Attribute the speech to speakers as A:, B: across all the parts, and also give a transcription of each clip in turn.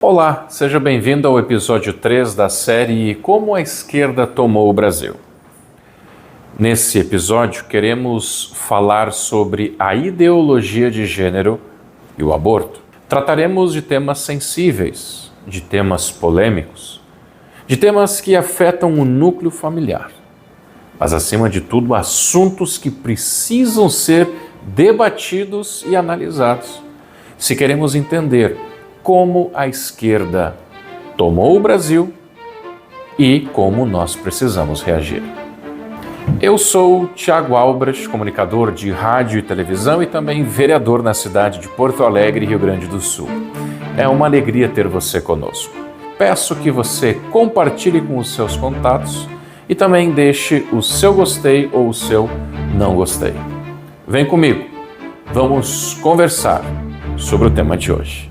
A: Olá, seja bem-vindo ao episódio 3 da série Como a Esquerda Tomou o Brasil. Nesse episódio, queremos falar sobre a ideologia de gênero e o aborto. Trataremos de temas sensíveis, de temas polêmicos, de temas que afetam o núcleo familiar, mas, acima de tudo, assuntos que precisam ser debatidos e analisados se queremos entender como a esquerda tomou o Brasil e como nós precisamos reagir. Eu sou Thiago Albrecht, comunicador de rádio e televisão e também vereador na cidade de Porto Alegre, Rio Grande do Sul. É uma alegria ter você conosco. Peço que você compartilhe com os seus contatos e também deixe o seu gostei ou o seu não gostei. Vem comigo, vamos conversar sobre o tema de hoje.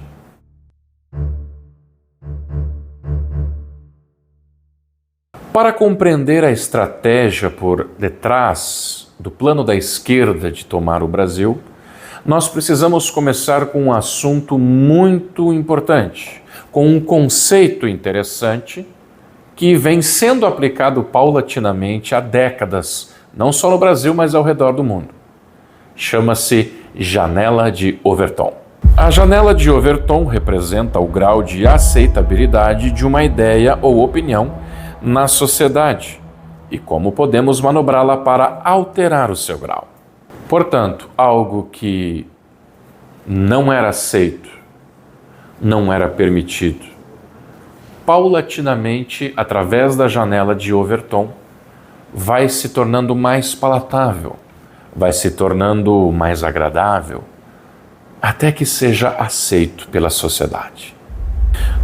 A: Para compreender a estratégia por detrás do plano da esquerda de tomar o Brasil, nós precisamos começar com um assunto muito importante, com um conceito interessante que vem sendo aplicado paulatinamente há décadas, não só no Brasil, mas ao redor do mundo. Chama-se janela de Overton. A janela de Overton representa o grau de aceitabilidade de uma ideia ou opinião na sociedade e como podemos manobrá-la para alterar o seu grau. Portanto, algo que não era aceito, não era permitido, paulatinamente, através da janela de Overton, vai se tornando mais palatável, vai se tornando mais agradável, até que seja aceito pela sociedade.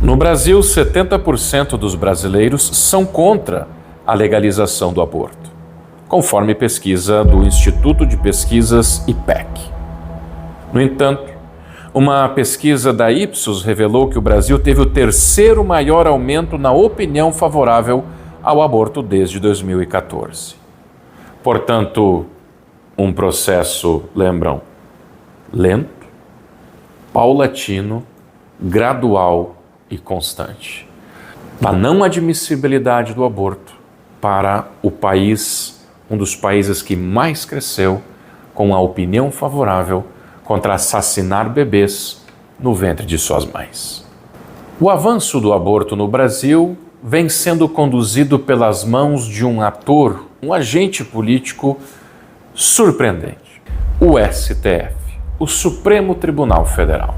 A: No Brasil, 70% dos brasileiros são contra a legalização do aborto, conforme pesquisa do Instituto de Pesquisas IPEC. No entanto, uma pesquisa da Ipsos revelou que o Brasil teve o terceiro maior aumento na opinião favorável ao aborto desde 2014. Portanto, um processo, lembram, lento, paulatino, gradual e constante. A não admissibilidade do aborto para o país, um dos países que mais cresceu com a opinião favorável contra assassinar bebês no ventre de suas mães. O avanço do aborto no Brasil vem sendo conduzido pelas mãos de um ator, um agente político surpreendente, o STF, o Supremo Tribunal Federal.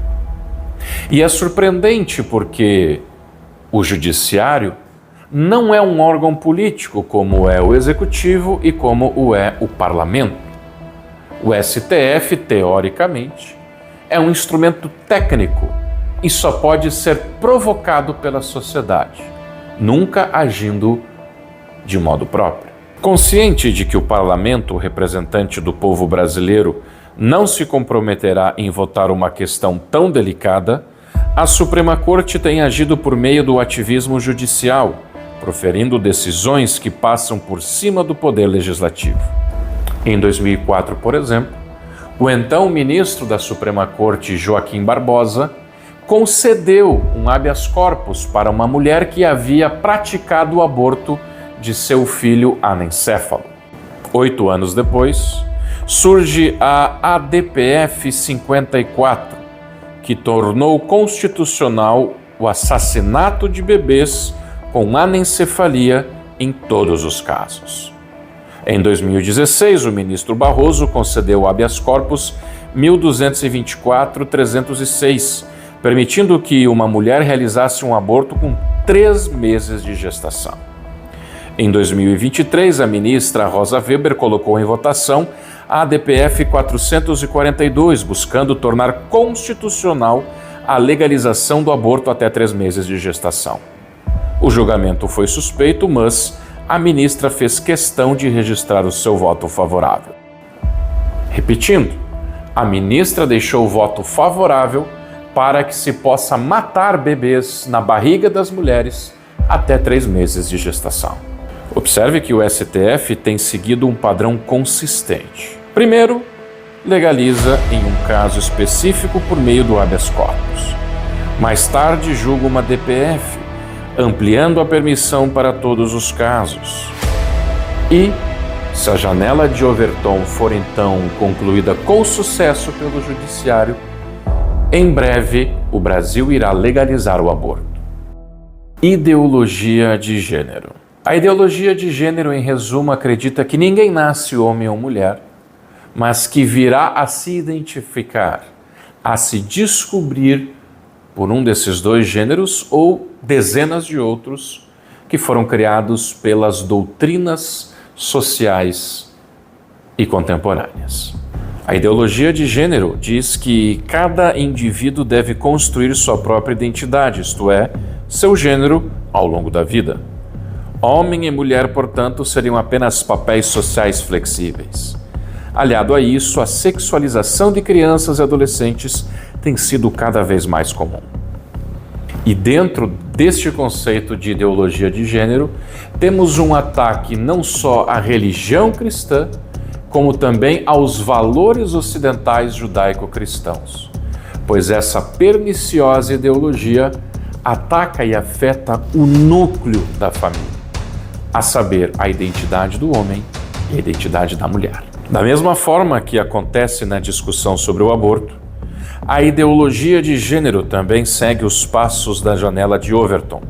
A: E é surpreendente porque o judiciário não é um órgão político como é o executivo e como o é o parlamento. O STF, teoricamente, é um instrumento técnico e só pode ser provocado pela sociedade, nunca agindo de modo próprio. Consciente de que o parlamento, representante do povo brasileiro, não se comprometerá em votar uma questão tão delicada, a Suprema Corte tem agido por meio do ativismo judicial, proferindo decisões que passam por cima do poder legislativo. Em 2004, por exemplo, o então ministro da Suprema Corte, Joaquim Barbosa, concedeu um habeas corpus para uma mulher que havia praticado o aborto de seu filho anencéfalo. 8 anos depois, surge a ADPF 54, que tornou constitucional o assassinato de bebês com anencefalia em todos os casos. Em 2016, o ministro Barroso concedeu o habeas corpus 1224-306, permitindo que uma mulher realizasse um aborto com 3 meses de gestação. Em 2023, a ministra Rosa Weber colocou em votação a ADPF 442, buscando tornar constitucional a legalização do aborto até 3 meses de gestação. O julgamento foi suspeito, mas a ministra fez questão de registrar o seu voto favorável. Repetindo, a ministra deixou o voto favorável para que se possa matar bebês na barriga das mulheres até 3 meses de gestação. Observe que o STF tem seguido um padrão consistente. Primeiro, legaliza em um caso específico por meio do habeas corpus. Mais tarde, julga uma DPF, ampliando a permissão para todos os casos. E, se a janela de Overton for então concluída com sucesso pelo Judiciário, em breve o Brasil irá legalizar o aborto. Ideologia de gênero. A ideologia de gênero, em resumo, acredita que ninguém nasce homem ou mulher, mas que virá a se identificar, a se descobrir por um desses dois gêneros ou dezenas de outros que foram criados pelas doutrinas sociais e contemporâneas. A ideologia de gênero diz que cada indivíduo deve construir sua própria identidade, isto é, seu gênero ao longo da vida. Homem e mulher, portanto, seriam apenas papéis sociais flexíveis. Aliado a isso, a sexualização de crianças e adolescentes tem sido cada vez mais comum. E dentro deste conceito de ideologia de gênero, temos um ataque não só à religião cristã, como também aos valores ocidentais judaico-cristãos, pois essa perniciosa ideologia ataca e afeta o núcleo da família, a saber, a identidade do homem e a identidade da mulher. Da mesma forma que acontece na discussão sobre o aborto, a ideologia de gênero também segue os passos da janela de Overton.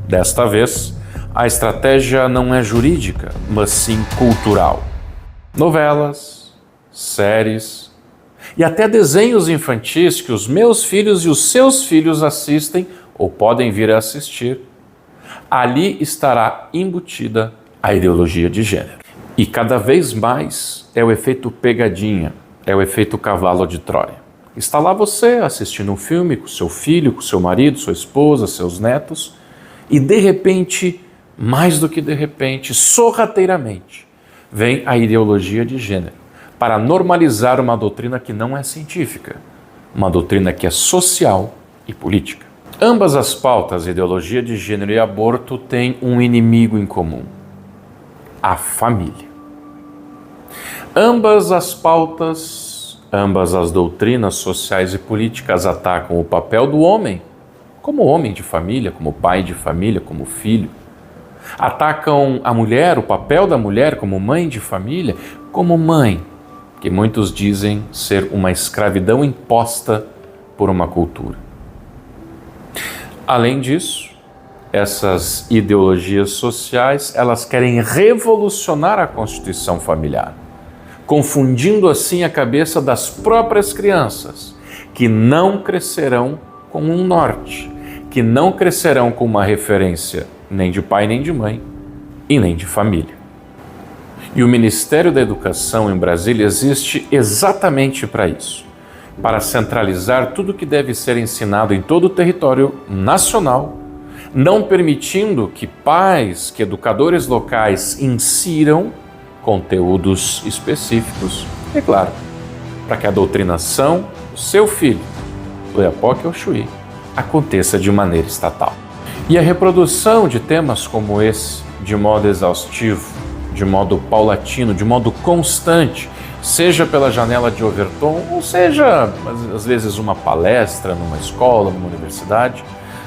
A: Desta vez, a estratégia não é jurídica, mas sim cultural. Novelas, séries e até desenhos infantis que os meus filhos e os seus filhos assistem ou podem vir a assistir, ali estará embutida a ideologia de gênero. E cada vez mais é o efeito pegadinha, é o efeito cavalo de Troia. Está lá você assistindo um filme com seu filho, com seu marido, sua esposa, seus netos, e de repente, mais do que de repente, sorrateiramente, vem a ideologia de gênero para normalizar uma doutrina que não é científica, uma doutrina que é social e política. Ambas as pautas, ideologia de gênero e aborto, têm um inimigo em comum: a família. Ambas as pautas, ambas as doutrinas sociais e políticas atacam o papel do homem como homem de família, como pai de família, como filho. Atacam a mulher, o papel da mulher como mãe de família, como mãe, que muitos dizem ser uma escravidão imposta por uma cultura. Além disso, essas ideologias sociais, elas querem revolucionar a constituição familiar, confundindo assim a cabeça das próprias crianças, que não crescerão com um norte, que não crescerão com uma referência nem de pai nem de mãe e nem de família. E o Ministério da Educação em Brasília existe exatamente para isso, para centralizar tudo que deve ser ensinado em todo o território nacional, não permitindo que pais, que educadores locais insiram conteúdos específicos, e claro, para que a doutrinação do seu filho, do Oiapoque ao Chuí, aconteça de maneira estatal. E a reprodução de temas como esse, de modo exaustivo, de modo paulatino, de modo constante, seja pela janela de Overton, ou seja, às vezes uma palestra numa escola, numa universidade,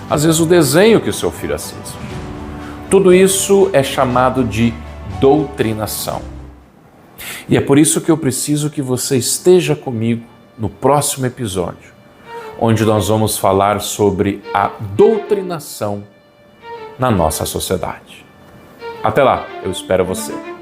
A: às vezes o desenho que o seu filho assiste. Tudo isso é chamado de doutrinação. E é por isso que eu preciso que você esteja comigo no próximo episódio, onde nós vamos falar sobre a doutrinação na nossa sociedade. Até lá, eu espero você.